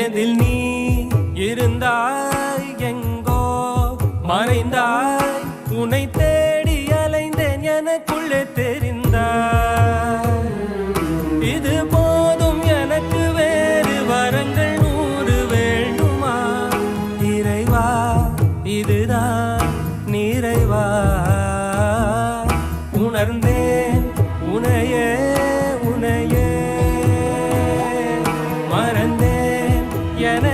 எதில் நீ இருந்தாய் எங்கோ மறைந்தாய் உன்னை தேடி அலைந்தேன் எனக்குள்ளே தெரிந்தாய் இது போதும் எனக்கு வேறு வரங்கள் 100 வேண்டுமா இறைவா இதுதான் நிறைவா உணர்ந்தேன் உனையே உனையே மறந்தேன் என